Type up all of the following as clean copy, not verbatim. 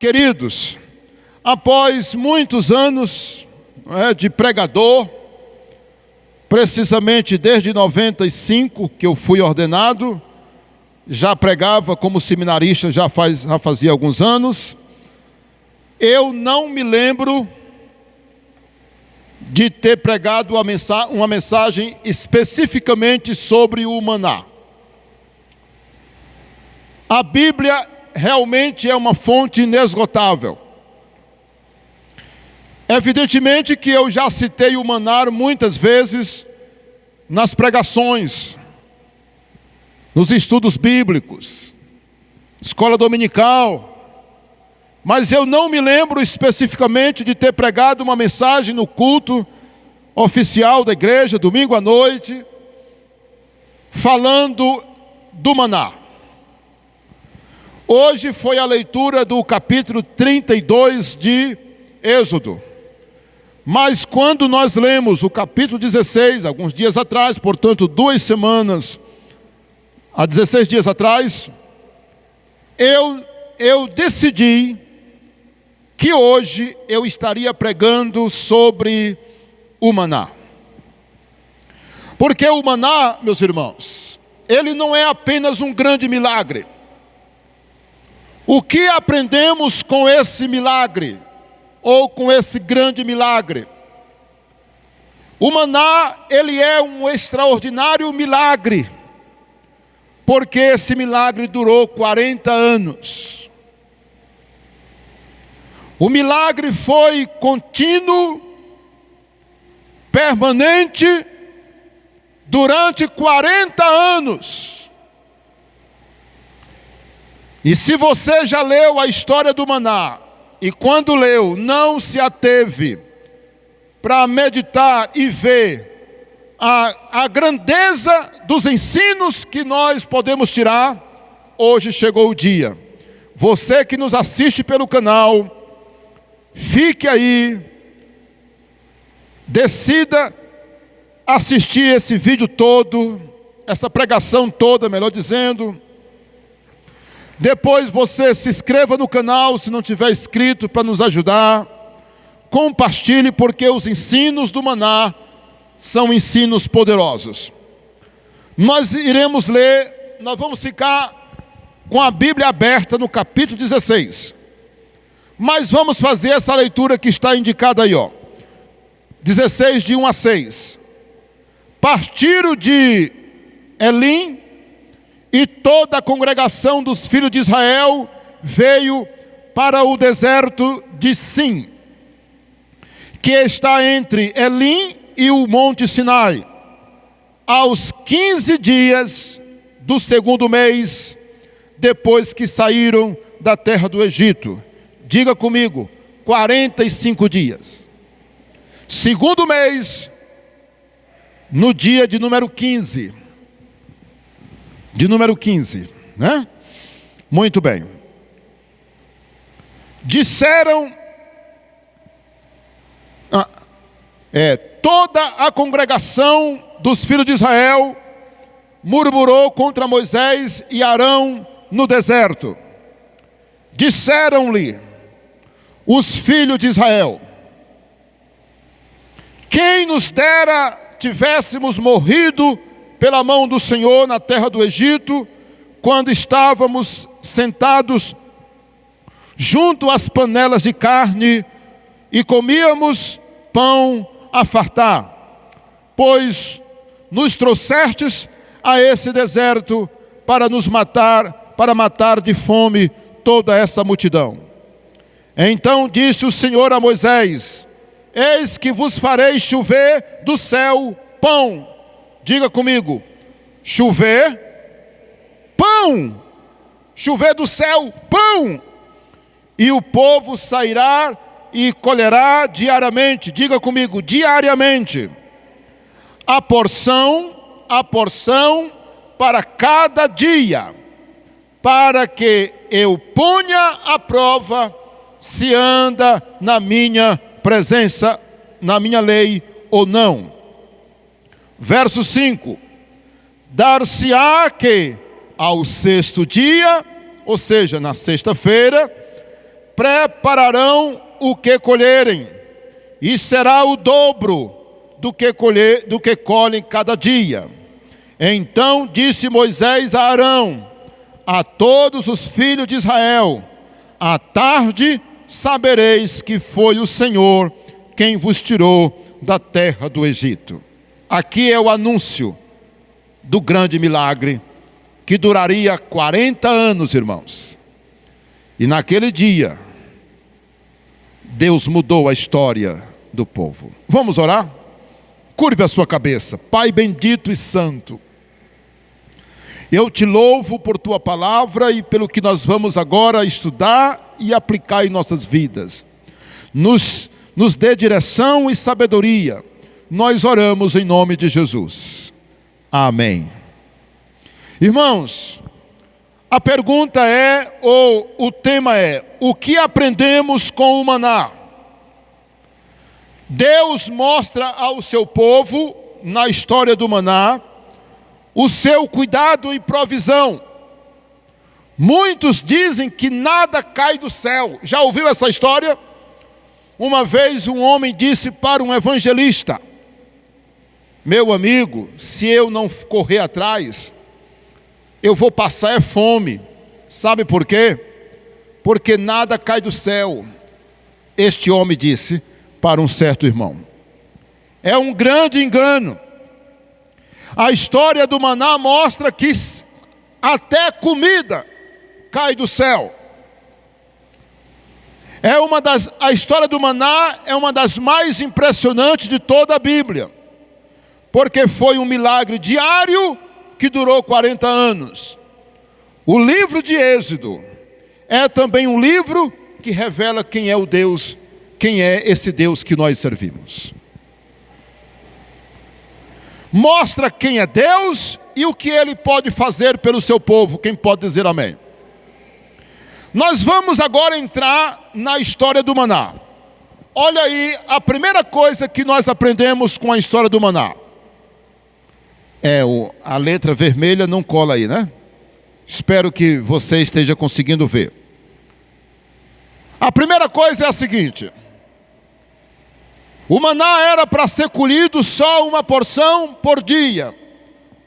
Queridos, após muitos anos de pregador, precisamente desde 95 que eu fui ordenado, já pregava como seminarista já fazia alguns anos, eu não me lembro de ter pregado uma mensagem especificamente sobre o maná. A Bíblia realmente é uma fonte inesgotável. Evidentemente que eu já citei o maná muitas vezes nas pregações, nos estudos bíblicos, escola dominical, mas eu não me lembro especificamente de ter pregado uma mensagem no culto oficial da igreja, domingo à noite, falando do maná. Hoje foi a leitura do capítulo 32 de Êxodo. Mas quando nós lemos o capítulo 16, alguns dias atrás, portanto 2 semanas, há 16 dias atrás, eu decidi que hoje eu estaria pregando sobre o maná. Porque o maná, meus irmãos, ele não é apenas um grande milagre. O que aprendemos com esse milagre? Ou com esse grande milagre? O maná, ele é um extraordinário milagre, porque esse milagre durou 40 anos. O milagre foi contínuo, permanente, durante 40 anos. E se você já leu a história do maná, e quando leu, não se ateve para meditar e ver a grandeza dos ensinos que nós podemos tirar, hoje chegou o dia. Você que nos assiste pelo canal, fique aí, decida assistir esse vídeo todo, essa pregação toda, melhor dizendo. Depois você se inscreva no canal, se não tiver inscrito, para nos ajudar. Compartilhe, porque os ensinos do maná são ensinos poderosos. Nós iremos ler, nós vamos ficar com a Bíblia aberta no capítulo 16. Mas vamos fazer essa leitura que está indicada aí, 16, de 1 a 6. Partiram de Elim, e toda a congregação dos filhos de Israel veio para o deserto de Sim, que está entre Elim e o monte Sinai, aos 15 dias do segundo mês, depois que saíram da terra do Egito. Diga comigo, 45 dias. Segundo mês, no dia de número 15. De número 15, né? Muito bem. Disseram, toda a congregação dos filhos de Israel murmurou contra Moisés e Arão no deserto. Disseram-lhe os filhos de Israel: quem nos dera tivéssemos morrido pela mão do Senhor na terra do Egito, quando estávamos sentados junto às panelas de carne e comíamos pão a fartar, pois nos trouxestes a esse deserto para nos matar, para matar de fome toda essa multidão. Então disse o Senhor a Moisés: eis que vos farei chover do céu pão. Diga comigo, chover, pão, chover do céu, pão, e o povo sairá e colherá diariamente. Diga comigo, diariamente, a porção para cada dia, para que eu ponha à prova se anda na minha presença, na minha lei ou não. Verso 5, dar-se-á que ao sexto dia, ou seja, na sexta-feira, prepararão o que colherem, e será o dobro do que colhem cada dia. Então disse Moisés a Arão, a todos os filhos de Israel: à tarde sabereis que foi o Senhor quem vos tirou da terra do Egito. Aqui é o anúncio do grande milagre, que duraria 40 anos, irmãos. E naquele dia, Deus mudou a história do povo. Vamos orar? Curve a sua cabeça. Pai bendito e santo, eu te louvo por tua palavra e pelo que nós vamos agora estudar e aplicar em nossas vidas. Nos dê direção e sabedoria. Nós oramos em nome de Jesus. Amém. Irmãos, a pergunta é, ou o tema é: o que aprendemos com o maná? Deus mostra ao seu povo, na história do maná, o seu cuidado e provisão. Muitos dizem que nada cai do céu. Já ouviu essa história? Uma vez um homem disse para um evangelista: meu amigo, se eu não correr atrás, eu vou passar fome. Sabe por quê? Porque nada cai do céu. Este homem disse para um certo irmão. É um grande engano. A história do maná mostra que até comida cai do céu. A história do maná é uma das mais impressionantes de toda a Bíblia, porque foi um milagre diário que durou 40 anos. O livro de Êxodo é também um livro que revela quem é o Deus, quem é esse Deus que nós servimos. Mostra quem é Deus e o que Ele pode fazer pelo seu povo. Quem pode dizer amém? Nós vamos agora entrar na história do maná. Olha aí, a primeira coisa que nós aprendemos com a história do maná. A letra vermelha não cola aí, né? Espero que você esteja conseguindo ver. A primeira coisa é a seguinte: o maná era para ser colhido só uma porção por dia.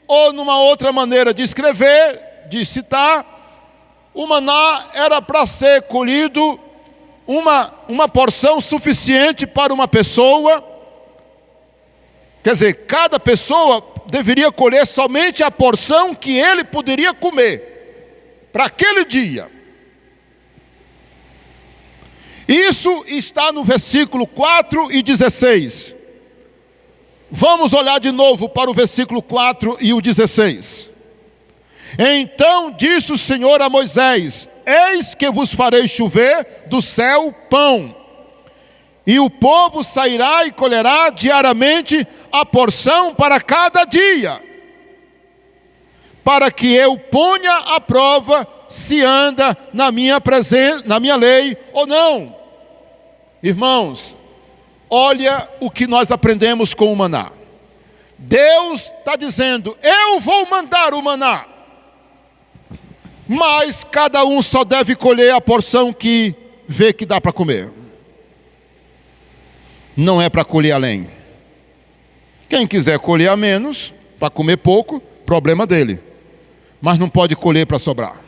Ou numa outra maneira de escrever, de citar, o maná era para ser colhido uma porção suficiente para uma pessoa. Quer dizer, cada pessoa deveria colher somente a porção que ele poderia comer para aquele dia. Isso está no versículo 4 e 16. Vamos olhar de novo para o versículo 4 e o 16. Então disse o Senhor a Moisés: eis que vos farei chover do céu pão, e o povo sairá e colherá diariamente a porção para cada dia, para que eu ponha à prova se anda na minha lei ou não. Irmãos, olha o que nós aprendemos com o maná. Deus está dizendo: eu vou mandar o maná, mas cada um só deve colher a porção que vê que dá para comer. Não é para colher além. Quem quiser colher a menos, para comer pouco, problema dele. Mas não pode colher para sobrar.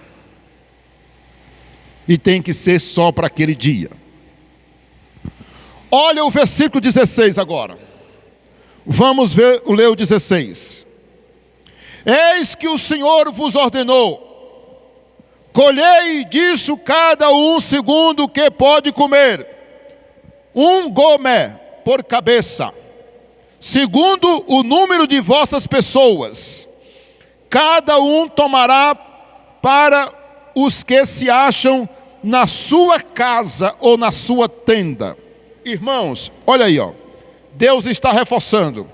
E tem que ser só para aquele dia. Olha o versículo 16 agora. Vamos ler o 16. Eis que o Senhor vos ordenou: colhei disso cada um segundo o que pode comer, 1 gomé por cabeça, segundo o número de vossas pessoas. Cada um tomará para os que se acham na sua casa ou na sua tenda. Irmãos, olha aí, Deus está reforçando.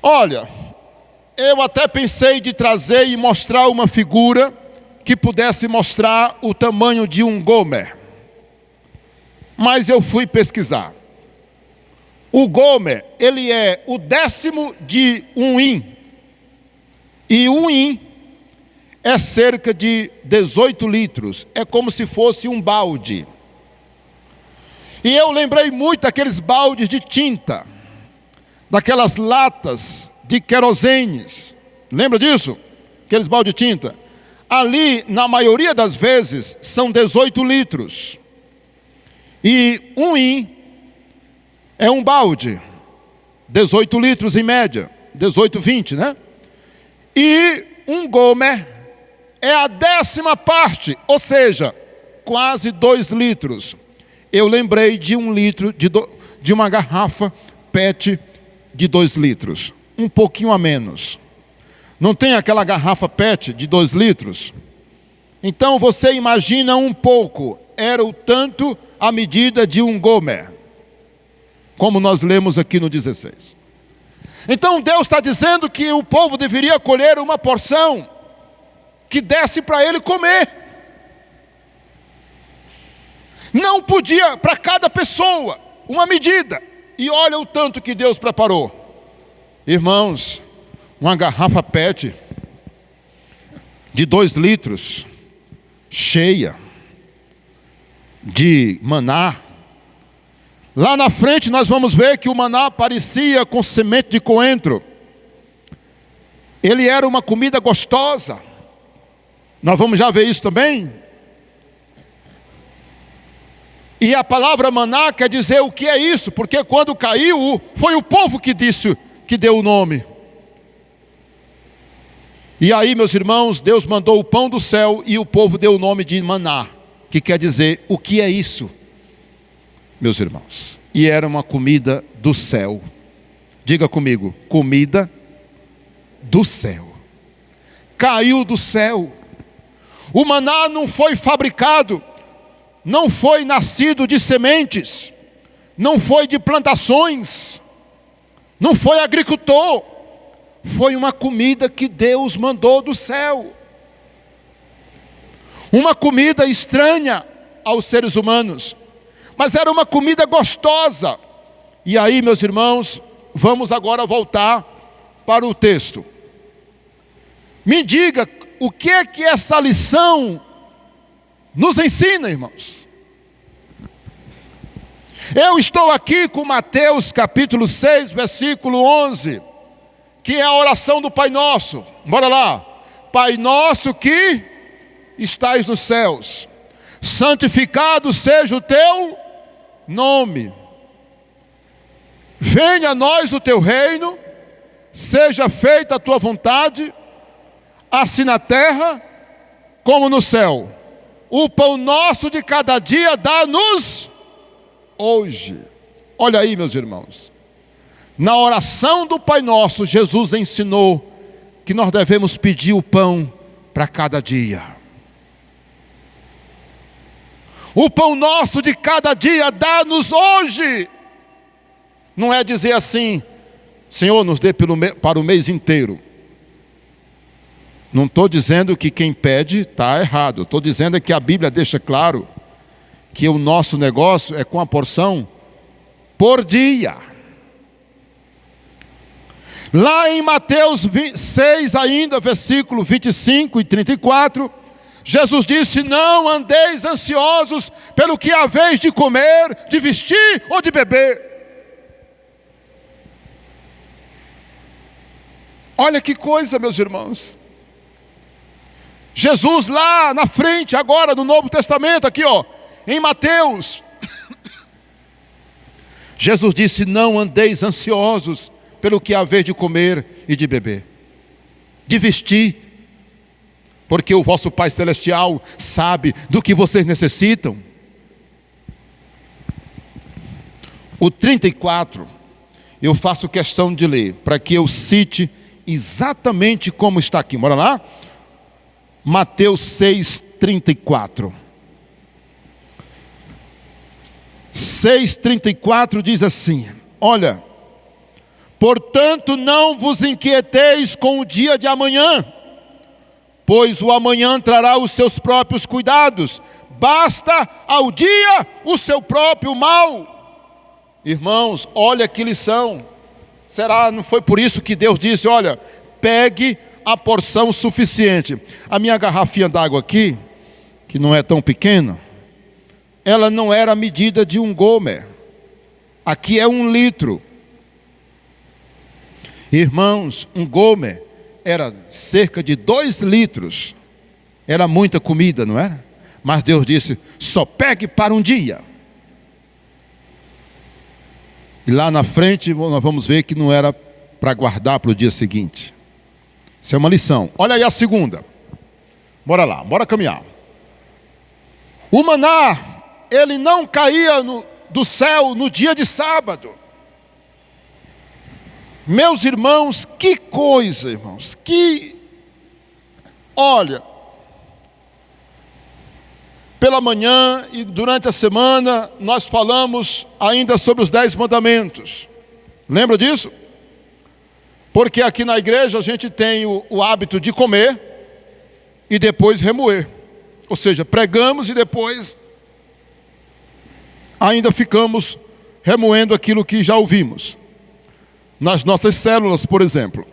Olha, eu até pensei de trazer e mostrar uma figura que pudesse mostrar o tamanho de 1 gomé. Mas eu fui pesquisar. O gomé, ele é o 10º de 1 hin. E 1 hin é cerca de 18 litros. É como se fosse um balde. E eu lembrei muito daqueles baldes de tinta, daquelas latas de querosenes. Lembra disso? Aqueles baldes de tinta. Ali, na maioria das vezes, são 18 litros. E um hin é um balde. 18 litros em média. 18, 20, né? E um gomer é a 10ª parte, ou seja, quase 2 litros. Eu lembrei de 1 litro, de uma garrafa PET de 2 litros. Um pouquinho a menos. Não tem aquela garrafa PET de 2 litros? Então você imagina um pouco. Era o tanto a medida de um gomer. Como nós lemos aqui no 16. Então Deus está dizendo que o povo deveria colher uma porção que desse para ele comer. Não podia, para cada pessoa, uma medida. E olha o tanto que Deus preparou. Irmãos, uma garrafa PET de 2 litros, cheia de maná. Lá na frente nós vamos ver que o maná parecia com semente de coentro. Ele era uma comida gostosa. Nós vamos já ver isso também. E a palavra maná quer dizer o que é isso, porque quando caiu, foi o povo que disse, que deu o nome. E aí, meus irmãos, Deus mandou o pão do céu e o povo deu o nome de maná, que quer dizer o que é isso, meus irmãos. E era uma comida do céu. Diga comigo, comida do céu. Caiu do céu. O maná não foi fabricado, não foi nascido de sementes, não foi de plantações, não foi agricultor. Foi uma comida que Deus mandou do céu. Uma comida estranha aos seres humanos, mas era uma comida gostosa. E aí, meus irmãos, vamos agora voltar para o texto. Me diga, o que é que essa lição nos ensina, irmãos? Eu estou aqui com Mateus capítulo 6, versículo 11, que é a oração do Pai Nosso. Bora lá. Pai nosso que estais nos céus, santificado seja o teu nome. Venha a nós o teu reino, seja feita a tua vontade, assim na terra como no céu. O pão nosso de cada dia dá-nos hoje. Olha aí, meus irmãos. Na oração do Pai Nosso, Jesus ensinou que nós devemos pedir o pão para cada dia. O pão nosso de cada dia dá-nos hoje. Não é dizer assim, Senhor, nos dê para o mês inteiro. Não estou dizendo que quem pede está errado. Estou dizendo que a Bíblia deixa claro que o nosso negócio é com a porção por dia. Lá em Mateus 6 ainda, versículo 25 e 34, Jesus disse, não andeis ansiosos pelo que haveis de comer, de vestir ou de beber. Olha que coisa, meus irmãos. Jesus lá na frente, agora no Novo Testamento, aqui ó, em Mateus, Jesus disse, não andeis ansiosos pelo que haver de comer e de beber, de vestir, porque o vosso Pai Celestial sabe do que vocês necessitam. O 34, eu faço questão de ler, para que eu cite exatamente como está aqui. Bora lá? Mateus 6, 34. 6,34 diz assim, olha, portanto não vos inquieteis com o dia de amanhã, pois o amanhã trará os seus próprios cuidados, basta ao dia o seu próprio mal. Irmãos, olha que lição. Será, não foi por isso que Deus disse, olha, pegue a porção suficiente. A minha garrafinha d'água aqui, que não é tão pequena, ela não era a medida de um gomer. Aqui é 1 litro. Irmãos, um gomer era cerca de 2 litros. Era muita comida, não era? Mas Deus disse, só pegue para um dia. E lá na frente nós vamos ver que não era para guardar para o dia seguinte. Isso é uma lição. Olha aí a segunda. Bora lá, bora caminhar. O maná, ele não caía do céu no dia de sábado. Meus irmãos, que coisa, irmãos. Olha, pela manhã e durante a semana nós falamos ainda sobre os 10 mandamentos. Lembra disso? Porque aqui na igreja a gente tem o hábito de comer e depois remoer. Ou seja, pregamos e depois ainda ficamos remoendo aquilo que já ouvimos. Nas nossas células, por exemplo.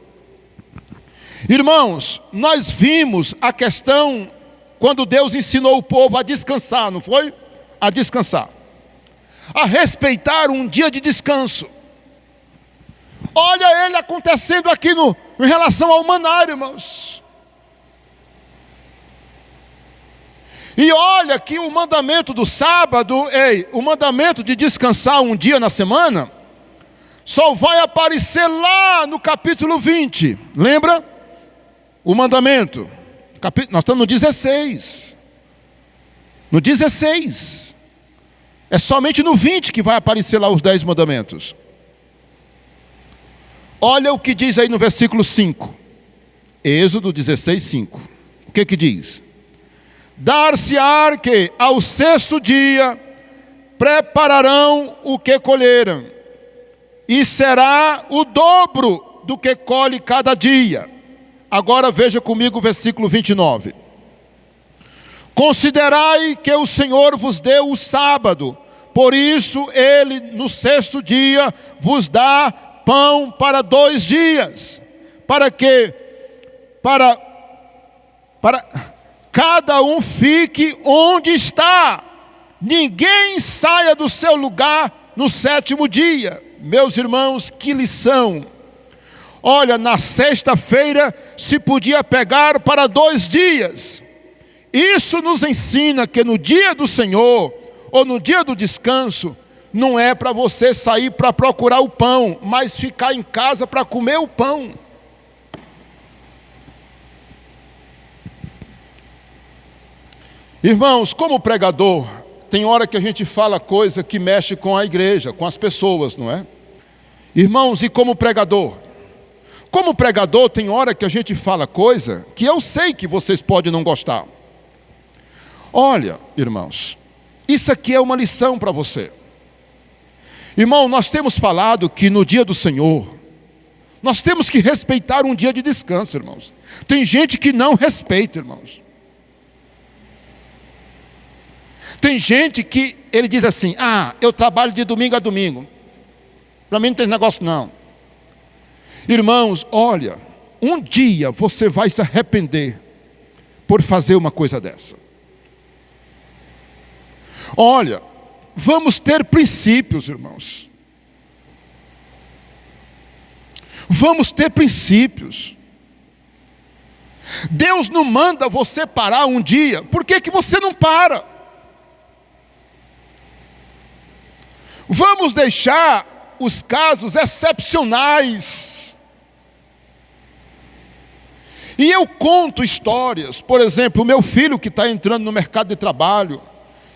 Irmãos, nós vimos a questão quando Deus ensinou o povo a descansar, não foi? A descansar. A respeitar um dia de descanso. Olha ele acontecendo aqui em relação ao maná, irmãos. E olha que o mandamento do sábado, o mandamento de descansar um dia na semana, só vai aparecer lá no capítulo 20. Lembra? O mandamento. Nós estamos no 16. No 16. É somente no 20 que vai aparecer lá os 10 mandamentos. Olha o que diz aí no versículo 5. Êxodo 16, 5. O que diz? Dar-se-á que ao 6º dia prepararão o que colheram, e será o dobro do que colhe cada dia. Agora veja comigo o versículo 29. Considerai que o Senhor vos deu o sábado, por isso ele no 6º dia vos dá pão para 2 dias, para que para cada um fique onde está, ninguém saia do seu lugar no 7º dia. Meus irmãos, que lição! Olha, na sexta-feira se podia pegar para 2 dias. Isso nos ensina que no dia do Senhor, ou no dia do descanso, não é para você sair para procurar o pão, mas ficar em casa para comer o pão. Irmãos, como pregador, tem hora que a gente fala coisa que mexe com a igreja, com as pessoas, não é? Irmãos, e como pregador? Como pregador, tem hora que a gente fala coisa que eu sei que vocês podem não gostar. Olha, irmãos, isso aqui é uma lição para você. Irmão, nós temos falado que no dia do Senhor, nós temos que respeitar um dia de descanso, irmãos. Tem gente que não respeita, irmãos. Tem gente que ele diz assim, eu trabalho de domingo a domingo. Para mim não tem negócio não. Irmãos, olha, um dia você vai se arrepender por fazer uma coisa dessa. Olha, vamos ter princípios, irmãos. Vamos ter princípios. Deus não manda você parar um dia. Por que você não para? Vamos deixar os casos excepcionais. E eu conto histórias. Por exemplo, o meu filho que está entrando no mercado de trabalho,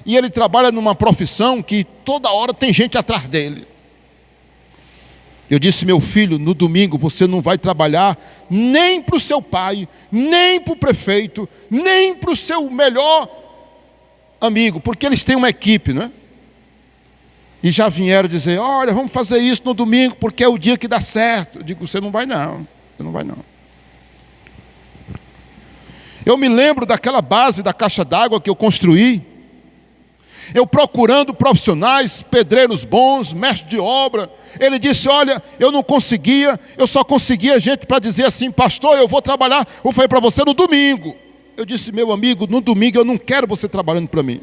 e ele trabalha numa profissão que toda hora tem gente atrás dele. Eu disse, meu filho, no domingo você não vai trabalhar nem para o seu pai, nem para o prefeito, nem para o seu melhor amigo, porque eles têm uma equipe, não é? E já vieram dizer, olha, vamos fazer isso no domingo, porque é o dia que dá certo. Eu digo, você não vai não, você não vai não. Eu me lembro daquela base da caixa d'água que eu construí. Eu procurando profissionais, pedreiros bons, mestres de obra. Ele disse, olha, eu não conseguia, eu só conseguia gente para dizer assim, pastor, eu vou trabalhar, vou fazer para você no domingo. Eu disse, meu amigo, no domingo eu não quero você trabalhando para mim.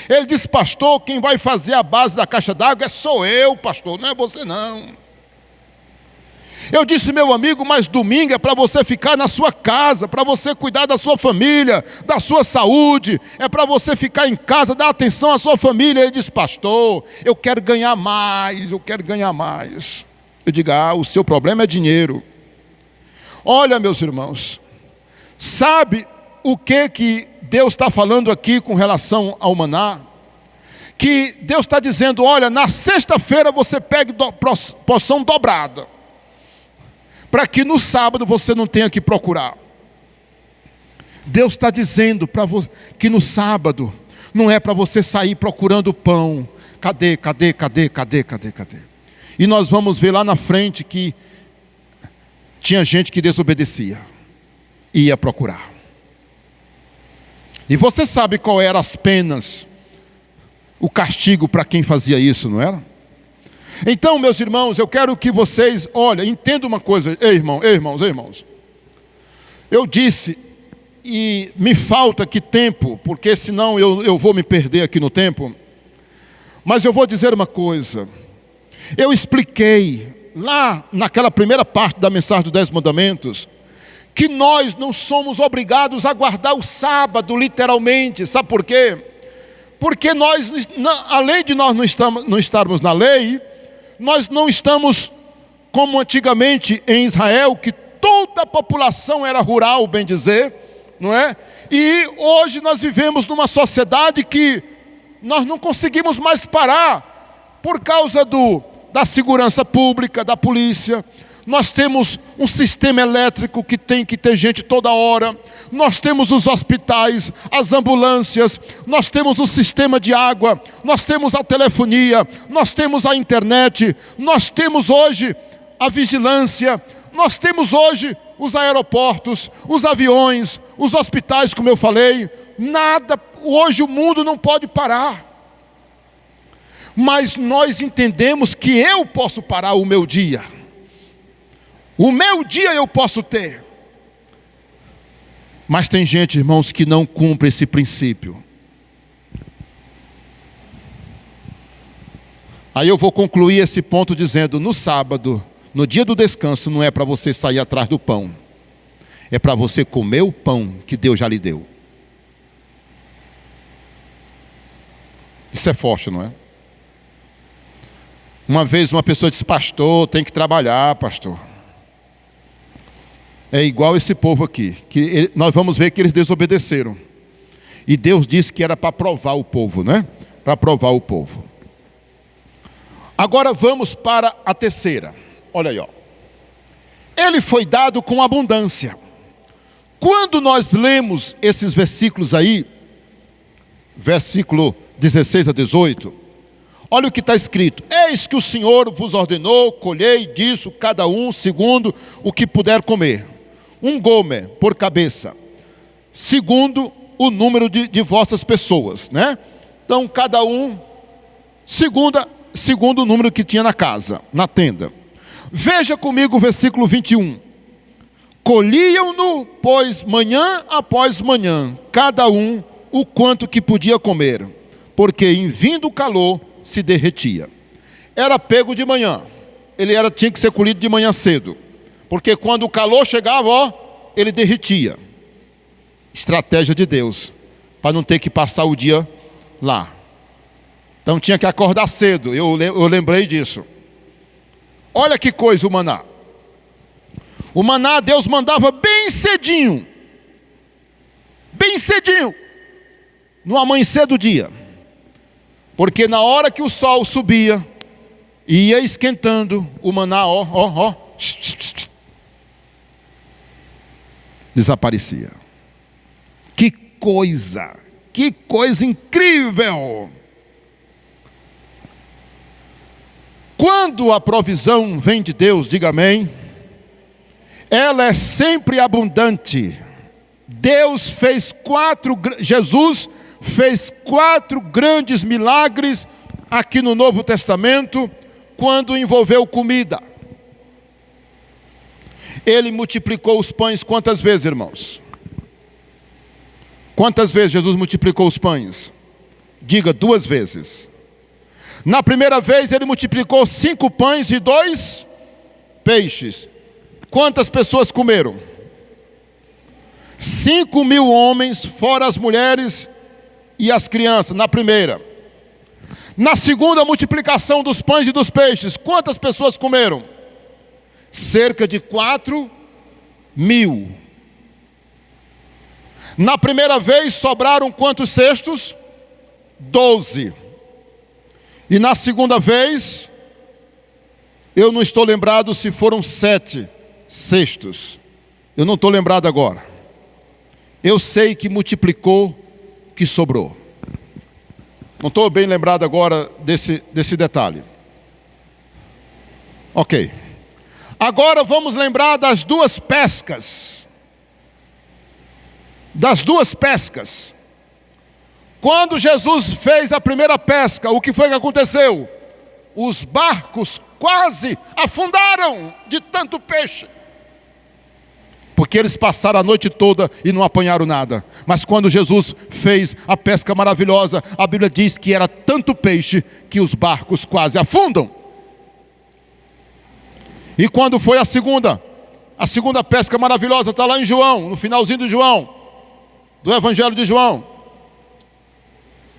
Ele disse, pastor, quem vai fazer a base da caixa d'água sou eu, pastor, não é você não. Eu disse, meu amigo, mas domingo é para você ficar na sua casa, para você cuidar da sua família, da sua saúde, é para você ficar em casa, dar atenção à sua família. Ele disse, pastor, eu quero ganhar mais, eu quero ganhar mais. Eu digo, o seu problema é dinheiro. Olha, meus irmãos, sabe o que Deus está falando aqui com relação ao maná? Que Deus está dizendo, olha, na sexta-feira você pegue porção dobrada, para que no sábado você não tenha que procurar. Deus está dizendo para você que no sábado não é para você sair procurando pão. Cadê? E nós vamos ver lá na frente que tinha gente que desobedecia e ia procurar. E você sabe qual eram as penas, o castigo para quem fazia isso, não era? Então, meus irmãos, eu quero que vocês, olha, entendam uma coisa, irmãos. Eu disse, e me falta aqui tempo, porque senão eu vou me perder aqui no tempo. Mas eu vou dizer uma coisa. Eu expliquei lá naquela primeira parte da mensagem dos 10 mandamentos, que nós não somos obrigados a guardar o sábado literalmente. Sabe por quê? Porque nós, além de nós não estarmos na lei, nós não estamos como antigamente em Israel, que toda a população era rural, bem dizer, não é? E hoje nós vivemos numa sociedade que nós não conseguimos mais parar por causa da segurança pública, da polícia. Nós temos um sistema elétrico que tem que ter gente toda hora. Nós temos os hospitais, as ambulâncias, nós temos o sistema de água, nós temos a telefonia, nós temos a internet, nós temos hoje a vigilância, nós temos hoje os aeroportos, os aviões, os hospitais, como eu falei. Nada, hoje o mundo não pode parar. Mas nós entendemos que eu posso parar o meu dia. O meu dia eu posso ter. Mas tem gente, irmãos, que não cumpre esse princípio. Aí eu vou concluir esse ponto dizendo, no sábado, no dia do descanso, não é para você sair atrás do pão. É para você comer o pão que Deus já lhe deu. Isso é forte, não é? Uma vez uma pessoa disse, pastor, tem que trabalhar, pastor. É igual esse povo aqui, que nós vamos ver que eles desobedeceram. E Deus disse que era para provar o povo, né? Para provar o povo. Agora vamos para a terceira. Olha aí, ó. Ele foi dado com abundância. Quando nós lemos esses versículos aí, versículo 16 a 18, olha o que está escrito. Eis que o Senhor vos ordenou, colhei disso cada um segundo o que puder comer. Um gomer por cabeça, segundo o número de vossas pessoas, né? Então, cada um, segundo o número que tinha na casa, na tenda. Veja comigo o versículo 21. Colhiam-no, pois, manhã após manhã, cada um o quanto que podia comer, porque em vindo o calor se derretia. Era pego de manhã, tinha que ser colhido de manhã cedo. Porque quando o calor chegava, ele derretia. Estratégia de Deus, para não ter que passar o dia lá. Então tinha que acordar cedo, eu lembrei disso. Olha que coisa o maná. O maná Deus mandava bem cedinho. Bem cedinho. No amanhecer do dia. Porque na hora que o sol subia, ia esquentando, o maná, desaparecia. Que coisa incrível! Quando a provisão vem de Deus, diga amém, ela é sempre abundante. Jesus fez 4 grandes milagres aqui no Novo Testamento, quando envolveu comida. Ele multiplicou os pães quantas vezes, irmãos? Quantas vezes Jesus multiplicou os pães? Diga, 2 vezes. Na primeira vez ele multiplicou 5 pães e 2 peixes. Quantas pessoas comeram? 5.000 homens, fora as mulheres e as crianças, na primeira. Na segunda multiplicação dos pães e dos peixes, quantas pessoas comeram? Cerca de 4.000. Na primeira vez sobraram quantos cestos? 12. E na segunda vez, eu não estou lembrado se foram 7 cestos. Eu não estou lembrado agora. Eu sei que multiplicou, que sobrou. Não estou bem lembrado agora desse detalhe. Ok. Agora vamos lembrar das 2 pescas. Das 2 pescas. Quando Jesus fez a primeira pesca, o que foi que aconteceu? Os barcos quase afundaram de tanto peixe. Porque eles passaram a noite toda e não apanharam nada. Mas quando Jesus fez a pesca maravilhosa, a Bíblia diz que era tanto peixe que os barcos quase afundam. E quando foi a segunda pesca maravilhosa, está lá em João, no finalzinho de João, do Evangelho de João.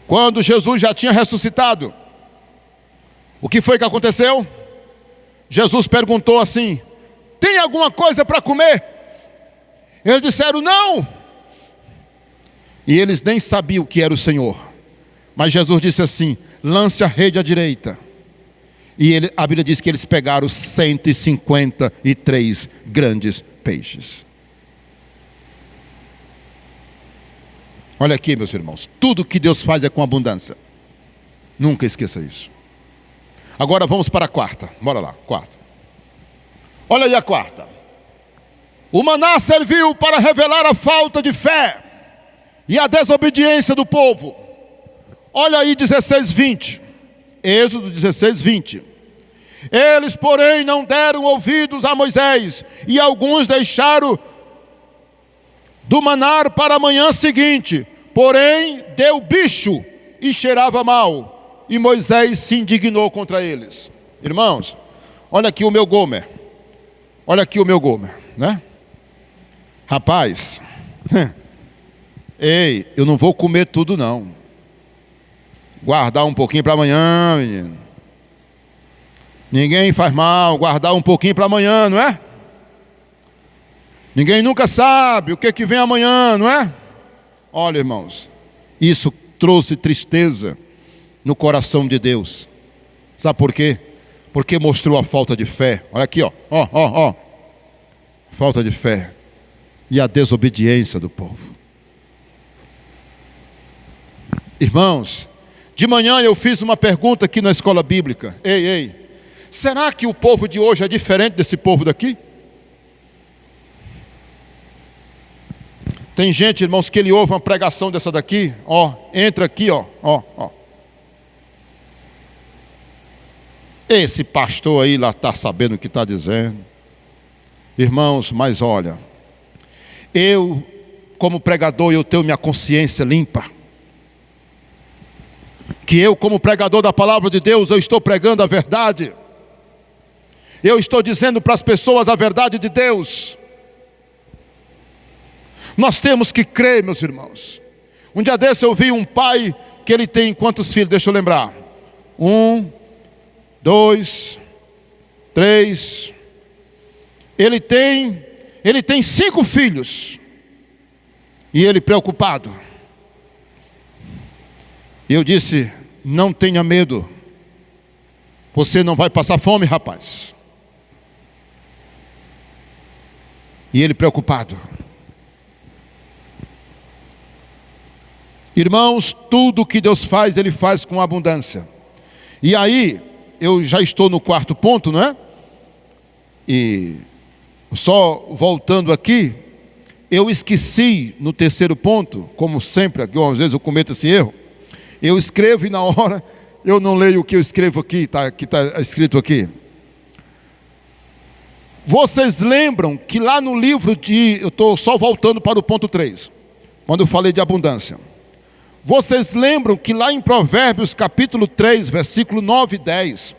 Quando Jesus já tinha ressuscitado, o que foi que aconteceu? Jesus perguntou assim: tem alguma coisa para comer? Eles disseram não. E eles nem sabiam que era o Senhor. Mas Jesus disse assim: lance a rede à direita. E a Bíblia diz que eles pegaram 153 grandes peixes. Olha aqui, meus irmãos, tudo que Deus faz é com abundância. Nunca esqueça isso. Agora vamos para a quarta. Bora lá, quarta. Olha aí a quarta. O maná serviu para revelar a falta de fé e a desobediência do povo. Olha aí 16:20. Êxodo 16:20. Eles, porém, não deram ouvidos a Moisés, e alguns deixaram do maná para a manhã seguinte. Porém, deu bicho e cheirava mal, e Moisés se indignou contra eles. Irmãos, olha aqui o meu Gomer. Olha aqui o meu Gomer, né? Rapaz, ei, eu não vou comer tudo não. Guardar um pouquinho para amanhã, menino. Ninguém faz mal, guardar um pouquinho para amanhã, não é? Ninguém nunca sabe o que vem amanhã, não é? Olha, irmãos, isso trouxe tristeza no coração de Deus. Sabe por quê? Porque mostrou a falta de fé. Olha aqui, ó. Falta de fé e a desobediência do povo. Irmãos, de manhã eu fiz uma pergunta aqui na escola bíblica. Ei, será que o povo de hoje é diferente desse povo daqui? Tem gente, irmãos, que ele ouve uma pregação dessa daqui, entra aqui, ó. Esse pastor aí lá está sabendo o que está dizendo. Irmãos, mas olha, eu, como pregador, eu tenho minha consciência limpa. Que eu, como pregador da palavra de Deus, eu estou pregando a verdade. Eu estou dizendo para as pessoas a verdade de Deus. Nós temos que crer, meus irmãos. Um dia desse eu vi um pai que ele tem quantos filhos? Deixa eu lembrar. 1, 2, 3. Ele tem 5 filhos. E ele preocupado. E eu disse: não tenha medo. Você não vai passar fome, rapaz. E ele preocupado. Irmãos, tudo que Deus faz, Ele faz com abundância. E aí, eu já estou no 4º ponto, não é? E só voltando aqui, eu esqueci no 3º ponto, como sempre, às vezes eu cometo esse erro. Eu escrevo e na hora eu não leio o que eu escrevo aqui, que está escrito aqui. Vocês lembram que lá no livro eu estou só voltando para o ponto 3, quando eu falei de abundância. Vocês lembram que lá em Provérbios capítulo 3, versículo 9 e 10,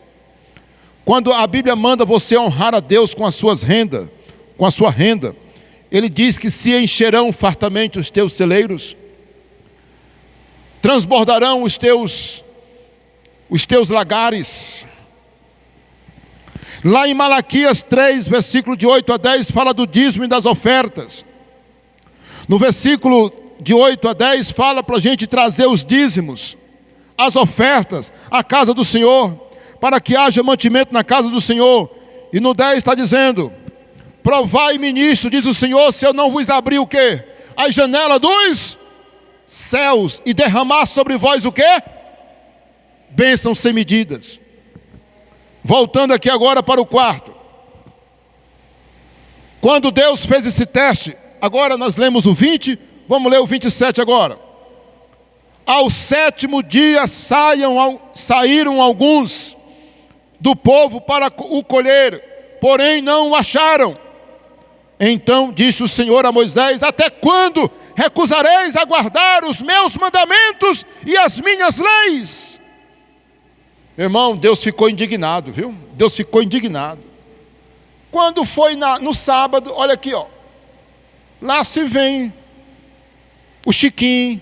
quando a Bíblia manda você honrar a Deus com as suas rendas, com a sua renda, ele diz que se encherão fartamente os teus celeiros, transbordarão os teus lagares. Lá em Malaquias 3, versículo de 8 a 10, fala do dízimo e das ofertas. No versículo de 8 a 10, fala para a gente trazer os dízimos, as ofertas, à casa do Senhor, para que haja mantimento na casa do Senhor. E no 10 está dizendo: provai-me nisto, diz o Senhor, se eu não vos abrir o quê? As janelas dos céus e derramar sobre vós o quê? Bênçãos sem medidas. Voltando aqui agora para o quarto. Quando Deus fez esse teste, agora nós lemos o 20, vamos ler o 27 agora. Ao sétimo dia saíram alguns do povo para o colher, porém não o acharam. Então disse o Senhor a Moisés: até quando recusareis a guardar os meus mandamentos e as minhas leis? Irmão, Deus ficou indignado, viu? Deus ficou indignado. Quando foi no sábado, olha aqui, ó. Lá se vem o Chiquinho,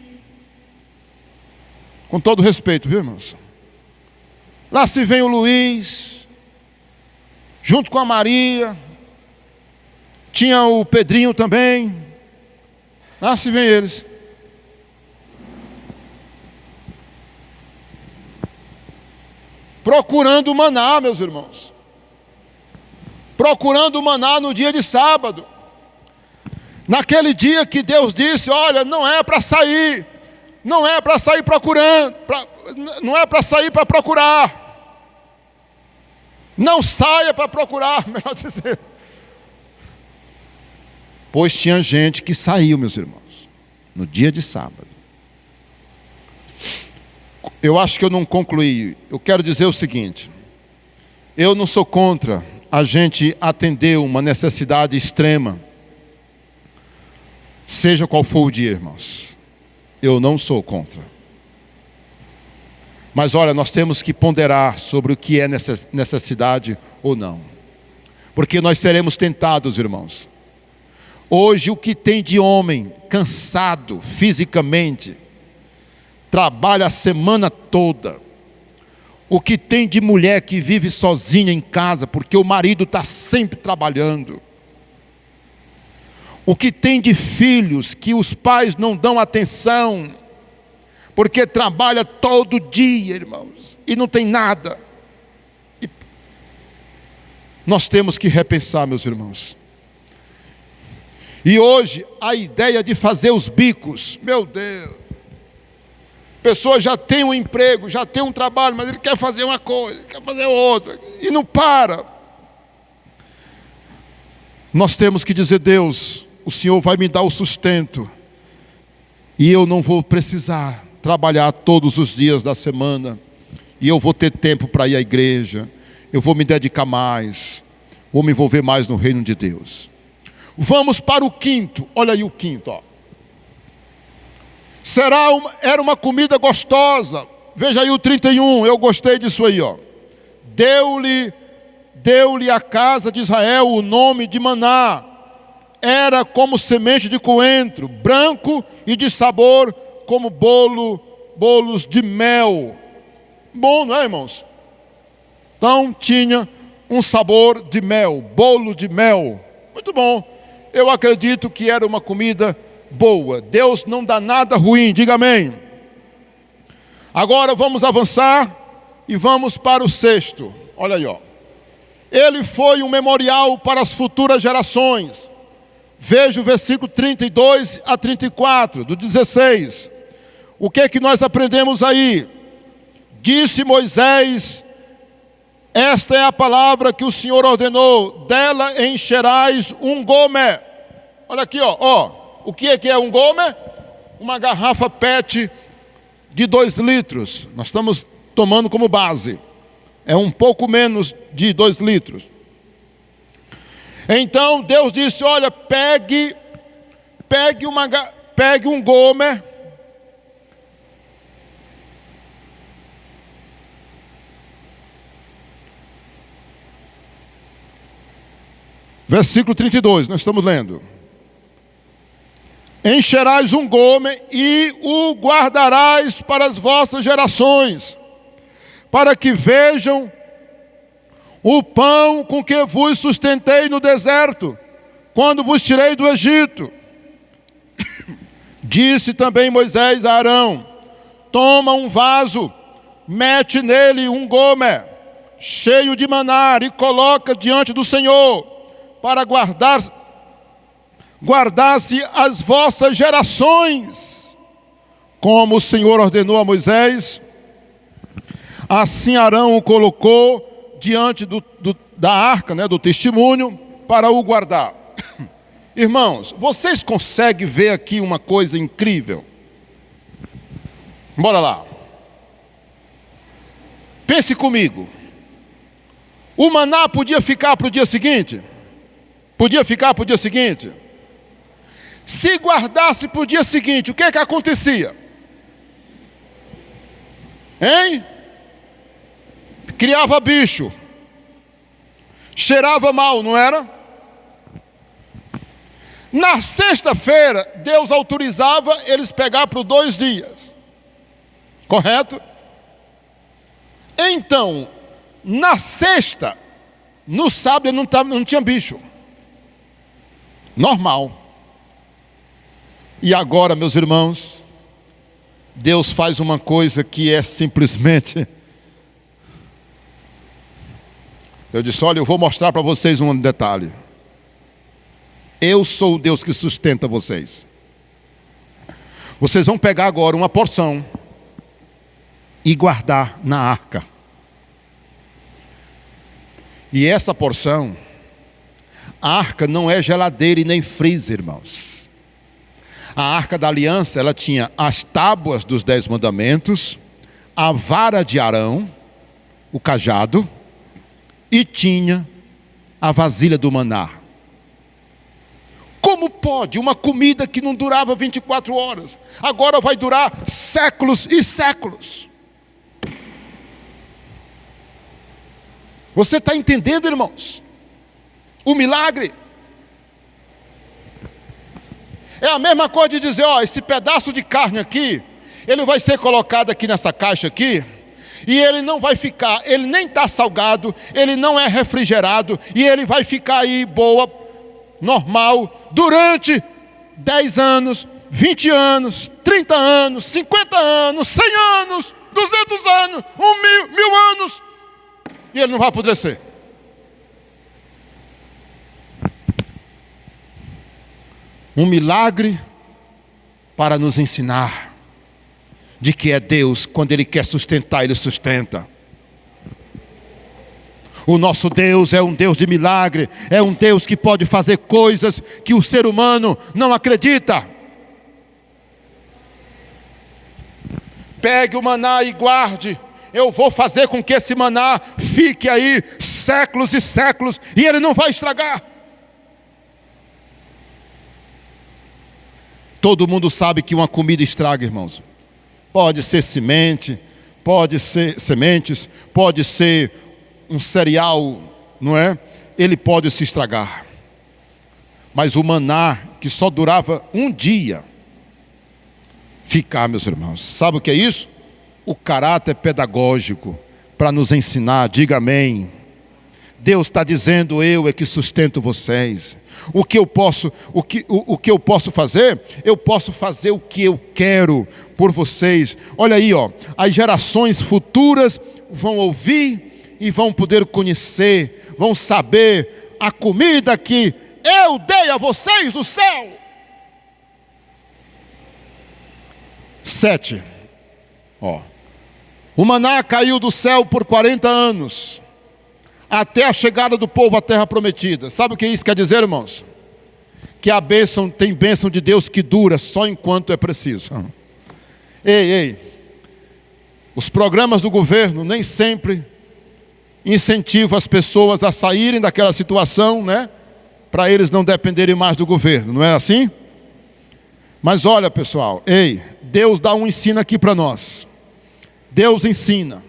com todo respeito, viu, irmãos? Lá se vem o Luiz, junto com a Maria, tinha o Pedrinho também. Lá se vem eles. Procurando o maná, meus irmãos. Procurando o maná no dia de sábado. Naquele dia que Deus disse: olha, não é para sair. Não é para sair procurando. Não é para sair para procurar. Não saia para procurar, melhor dizendo. Pois tinha gente que saiu, meus irmãos, no dia de sábado. Eu acho que eu não concluí. Eu quero dizer o seguinte: eu não sou contra a gente atender uma necessidade extrema, seja qual for o dia, irmãos. Eu não sou contra. Mas olha, nós temos que ponderar sobre o que é necessidade ou não. Porque nós seremos tentados, irmãos. Hoje o que tem de homem cansado fisicamente, trabalha a semana toda. O que tem de mulher que vive sozinha em casa, porque o marido está sempre trabalhando. O que tem de filhos que os pais não dão atenção, porque trabalha todo dia, irmãos, e não tem nada. Nós temos que repensar, meus irmãos. E hoje, a ideia de fazer os bicos, meu Deus. A pessoa já tem um emprego, já tem um trabalho, mas ele quer fazer uma coisa, quer fazer outra, e não para. Nós temos que dizer: Deus, o Senhor vai me dar o sustento, e eu não vou precisar trabalhar todos os dias da semana, e eu vou ter tempo para ir à igreja, eu vou me dedicar mais, vou me envolver mais no reino de Deus. Vamos para o quinto, olha aí o quinto, ó. Era uma comida gostosa. Veja aí o 31, eu gostei disso aí, ó. Deu-lhe a casa de Israel o nome de maná. Era como semente de coentro, branco e de sabor como bolos de mel. Bom, não é, irmãos? Então tinha um sabor de mel, bolo de mel. Muito bom. Eu acredito que era uma comida boa. Deus não dá nada ruim, diga amém. Agora vamos avançar e vamos para o sexto. Olha aí, ó. Ele foi um memorial para as futuras gerações. Veja o versículo 32 a 34, do 16. O que é que nós aprendemos aí? Disse Moisés: esta é a palavra que o Senhor ordenou, dela encherás um gomer. Olha aqui, ó. O que é um gomer? Uma garrafa PET de 2 litros. Nós estamos tomando como base. É um pouco menos de 2 litros. Então Deus disse, olha, pegue um gomer. Versículo 32, nós estamos lendo. Encherás um gomer e o guardarás para as vossas gerações, para que vejam o pão com que vos sustentei no deserto, quando vos tirei do Egito. Disse também Moisés a Arão, toma um vaso, mete nele um gomer, cheio de maná, e coloca diante do Senhor, para guardar-se as vossas gerações. Como o Senhor ordenou a Moisés, assim Arão o colocou diante da arca, do testemunho, para o guardar. Irmãos, vocês conseguem ver aqui uma coisa incrível? Bora lá. Pense comigo. O maná podia ficar para o dia seguinte? Podia ficar para o dia seguinte? Se guardasse para o dia seguinte, o que acontecia? Hein? Criava bicho. Cheirava mal, não era? Na sexta-feira, Deus autorizava eles pegar por 2 dias. Correto? Então, na sexta, no sábado não tinha bicho. Normal. E agora, meus irmãos, Deus faz uma coisa que é simplesmente... Eu disse, olha, eu vou mostrar para vocês um detalhe. Eu sou o Deus que sustenta vocês. Vocês vão pegar agora uma porção e guardar na arca. E essa porção, a arca não é geladeira e nem freezer, irmãos. A arca da aliança, ela tinha as tábuas dos 10 mandamentos, a vara de Arão, o cajado, e tinha a vasilha do maná. Como pode uma comida que não durava 24 horas, agora vai durar séculos e séculos? Você está entendendo, irmãos? O milagre. É a mesma coisa de dizer, esse pedaço de carne aqui, ele vai ser colocado aqui nessa caixa aqui, e ele não vai ficar, ele nem está salgado, ele não é refrigerado, e ele vai ficar aí boa, normal, durante 10 anos, 20 anos, 30 anos, 50 anos, 100 anos, 200 anos, 1000 anos, e ele não vai apodrecer. Um milagre para nos ensinar de que é Deus, quando Ele quer sustentar, Ele sustenta. O nosso Deus é um Deus de milagre, é um Deus que pode fazer coisas que o ser humano não acredita. Pegue o maná e guarde. Eu vou fazer com que esse maná fique aí séculos e séculos, e ele não vai estragar. Todo mundo sabe que uma comida estraga, irmãos. Pode ser semente, pode ser sementes, pode ser um cereal, não é? Ele pode se estragar. Mas o maná, que só durava um dia, ficar, meus irmãos. Sabe o que é isso? O caráter pedagógico para nos ensinar. Diga amém. Deus está dizendo, eu é que sustento vocês. O que eu posso fazer? Eu posso fazer o que eu quero por vocês. Olha aí, as gerações futuras vão ouvir e vão poder conhecer, vão saber a comida que eu dei a vocês do céu. 7. O maná caiu do céu por 40 anos. Até a chegada do povo à terra prometida. Sabe o que isso quer dizer, irmãos? Que a bênção, tem bênção de Deus que dura só enquanto é preciso. Ei, Os programas do governo nem sempre incentivam as pessoas a saírem daquela situação, né? Para eles não dependerem mais do governo, não é assim? Mas olha, pessoal, Deus dá um ensino aqui para nós. Deus ensina.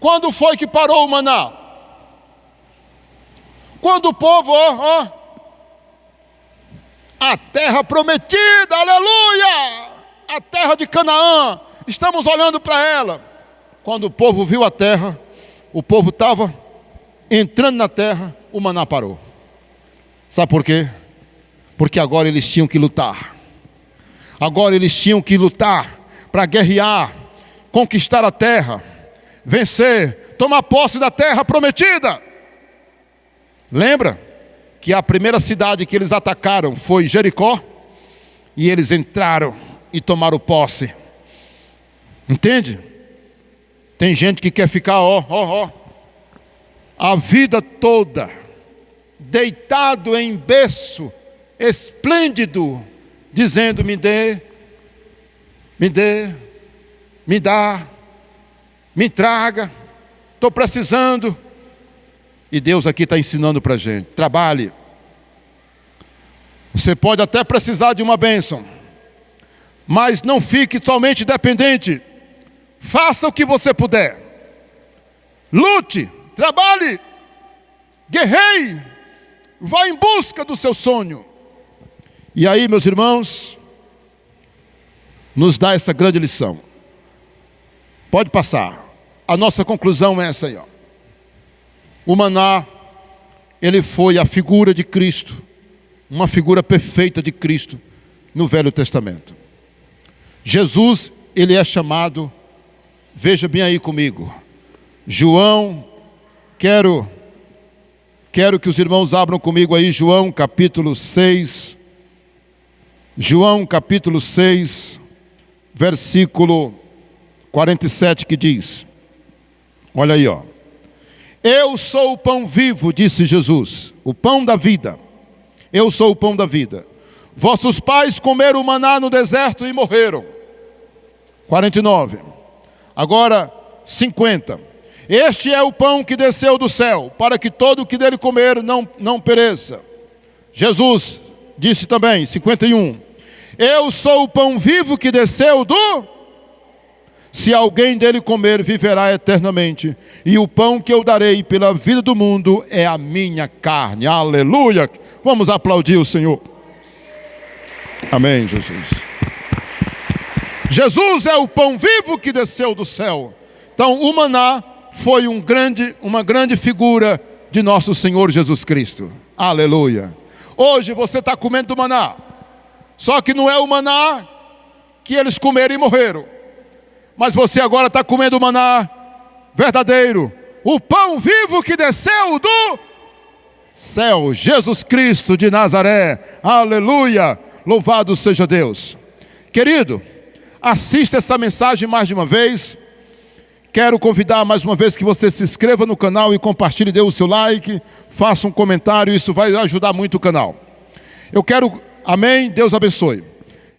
Quando foi que parou o maná? Quando o povo, a terra prometida, aleluia! A terra de Canaã, estamos olhando para ela. Quando o povo viu a terra, o povo estava entrando na terra, o maná parou. Sabe por quê? Porque agora eles tinham que lutar. Agora eles tinham que lutar para guerrear, conquistar a terra, vencer, tomar posse da terra prometida. Lembra que a primeira cidade que eles atacaram foi Jericó? E eles entraram e tomaram posse. Entende? Tem gente que quer ficar, a vida toda, deitado em berço, esplêndido, dizendo: me dá, me traga, estou precisando. E Deus aqui está ensinando para a gente: trabalhe. Você pode até precisar de uma bênção, mas não fique totalmente dependente. Faça o que você puder. Lute, trabalhe, guerreie, vá em busca do seu sonho. E aí, meus irmãos, nos dá essa grande lição. Pode passar. A nossa conclusão é essa aí, O maná, ele foi a figura de Cristo, uma figura perfeita de Cristo no Velho Testamento. Jesus, ele é chamado, veja bem aí comigo, João, quero que os irmãos abram comigo aí, João capítulo 6, versículo 47, que diz, olha aí, eu sou o pão vivo, disse Jesus, o pão da vida. Eu sou o pão da vida. Vossos pais comeram o maná no deserto e morreram. 49. Agora 50. Este é o pão que desceu do céu, para que todo o que dele comer não pereça. Jesus disse também, 51. Eu sou o pão vivo que desceu do... Se alguém dele comer, viverá eternamente. E o pão que eu darei pela vida do mundo é a minha carne. Aleluia! Vamos aplaudir o Senhor. Amém, Jesus. Jesus é o pão vivo que desceu do céu. Então, o maná foi uma grande figura de nosso Senhor Jesus Cristo. Aleluia! Hoje você está comendo do maná. Só que não é o maná que eles comeram e morreram. Mas você agora está comendo o maná verdadeiro, o pão vivo que desceu do céu, Jesus Cristo de Nazaré. Aleluia, louvado seja Deus. Querido, assista essa mensagem mais de uma vez. Quero convidar mais uma vez que você se inscreva no canal e compartilhe, dê o seu like, faça um comentário, isso vai ajudar muito o canal. Amém, Deus abençoe.